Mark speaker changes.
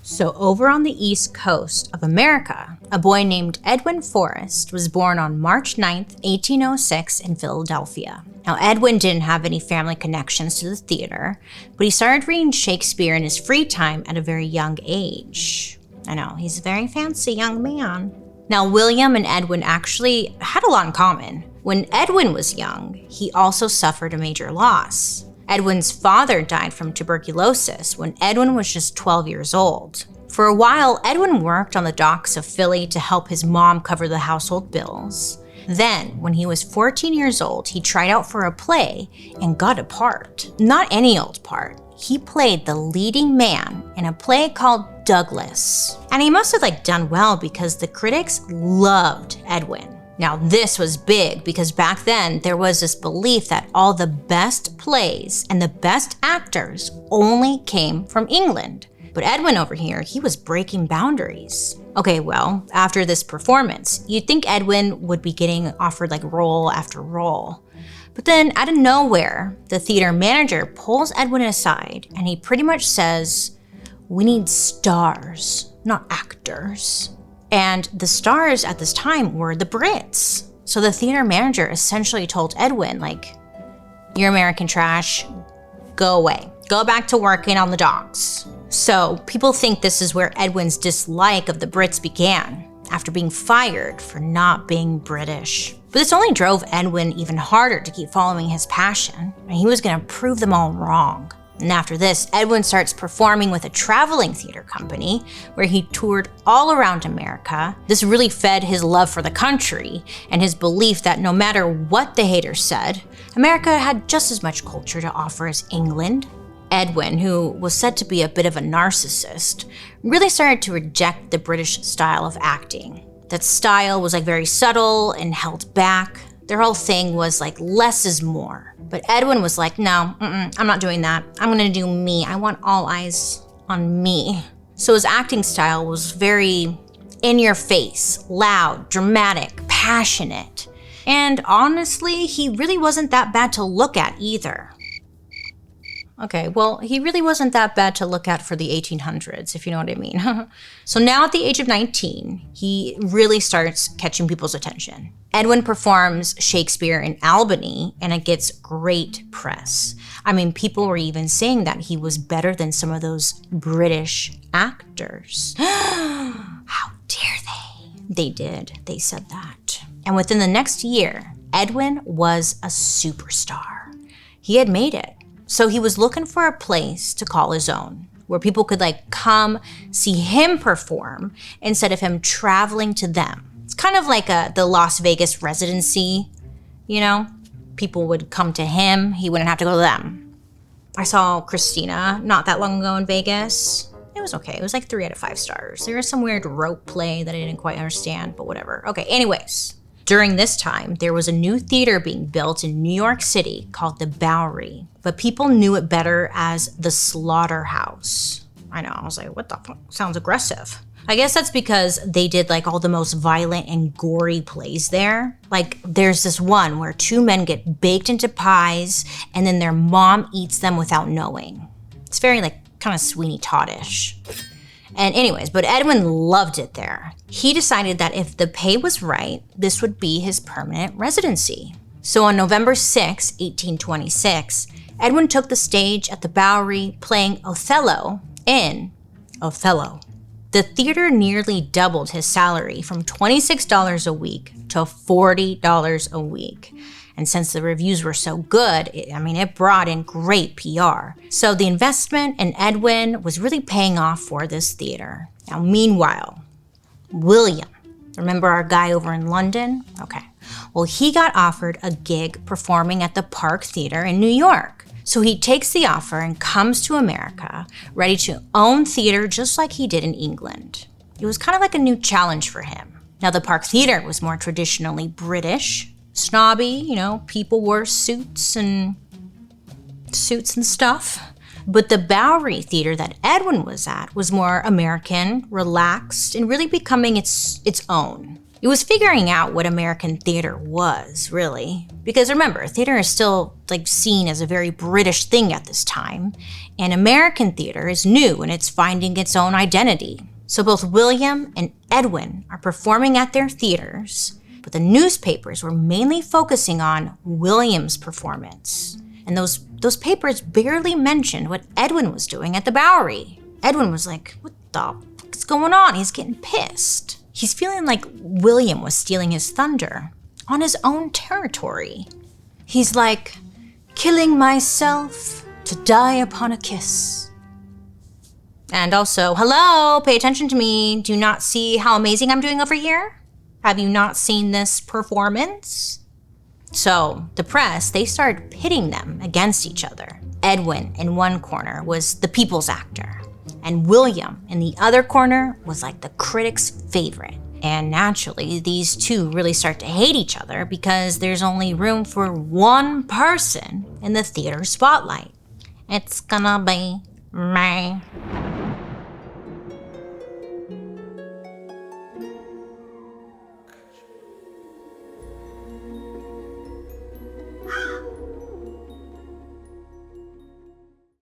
Speaker 1: So over on the East Coast of America, a boy named Edwin Forrest was born on March 9th, 1806 in Philadelphia. Now, Edwin didn't have any family connections to the theater, but he started reading Shakespeare in his free time at a very young age. I know, he's a very fancy young man. Now, William and Edwin actually had a lot in common. When Edwin was young, he also suffered a major loss. Edwin's father died from tuberculosis when Edwin was just 12 years old. For a while, Edwin worked on the docks of Philly to help his mom cover the household bills. Then, when he was 14 years old, he tried out for a play and got a part. Not any old part. He played the leading man in a play called Douglas. And he must have done well because the critics loved Edwin. Now, this was big because back then there was this belief that all the best plays and the best actors only came from England. But Edwin over here, he was breaking boundaries. Okay, well, after this performance, you'd think Edwin would be getting offered role after role. But then out of nowhere, the theater manager pulls Edwin aside and he pretty much says, "We need stars, not actors." And the stars at this time were the Brits. So the theater manager essentially told Edwin, "You're American trash, go away. Go back to working on the docks." So people think this is where Edwin's dislike of the Brits began, after being fired for not being British. But this only drove Edwin even harder to keep following his passion, and he was gonna prove them all wrong. And after this, Edwin starts performing with a traveling theater company where he toured all around America. This really fed his love for the country and his belief that no matter what the haters said, America had just as much culture to offer as England. Edwin, who was said to be a bit of a narcissist, really started to reject the British style of acting. That style was very subtle and held back. Their whole thing was less is more. But Edwin was no, I'm not doing that. I'm gonna do me. I want all eyes on me. So his acting style was very in your face, loud, dramatic, passionate. And honestly, he really wasn't that bad to look at either. Okay, well, he really wasn't that bad to look at for the 1800s, if you know what I mean. So now at the age of 19, he really starts catching people's attention. Edwin performs Shakespeare in Albany, and it gets great press. I mean, people were even saying that he was better than some of those British actors. How dare they? They did. They said that. And within the next year, Edwin was a superstar. He had made it. So he was looking for a place to call his own, where people could come see him perform instead of him traveling to them. It's kind of like the Las Vegas residency, People would come to him, he wouldn't have to go to them. I saw Christina not that long ago in Vegas. It was okay, it was 3 out of 5 stars. There was some weird rope play that I didn't quite understand, but whatever. Okay, anyways. During this time, there was a new theater being built in New York City called the Bowery, but people knew it better as the Slaughterhouse. I know, I was what the fuck? Sounds aggressive. I guess that's because they did all the most violent and gory plays there. There's this one where 2 men get baked into pies and then their mom eats them without knowing. It's very kind of Sweeney Todd-ish. And anyways, but Edwin loved it there. He decided that if the pay was right, this would be his permanent residency. So on November 6, 1826, Edwin took the stage at the Bowery playing Othello in Othello. The theater nearly doubled his salary from $26 a week to $40 a week. And since the reviews were so good, it brought in great PR. So the investment in Edwin was really paying off for this theater. Now, meanwhile, William, remember our guy over in London? Okay. Well, he got offered a gig performing at the Park Theater in New York. So he takes the offer and comes to America, ready to own theater just like he did in England. It was kind of a new challenge for him. Now, the Park Theater was more traditionally British, snobby, people wore suits and stuff. But the Bowery Theater that Edwin was at was more American, relaxed, and really becoming its own. It was figuring out what American theater was, really. Because remember, theater is still seen as a very British thing at this time, and American theater is new and it's finding its own identity. So both William and Edwin are performing at their theaters, but the newspapers were mainly focusing on William's performance. And those papers barely mentioned what Edwin was doing at the Bowery. Edwin was like, what the fuck's going on? He's getting pissed. He's feeling like William was stealing his thunder on his own territory. He's like, killing myself to die upon a kiss. And also, hello, pay attention to me. Do you not see how amazing I'm doing over here? Have you not seen this performance? So the press, they started pitting them against each other. Edwin in one corner was the people's actor, and William in the other corner was like the critic's favorite. And naturally, these two really start to hate each other because there's only room for one person in the theater spotlight. It's gonna be me.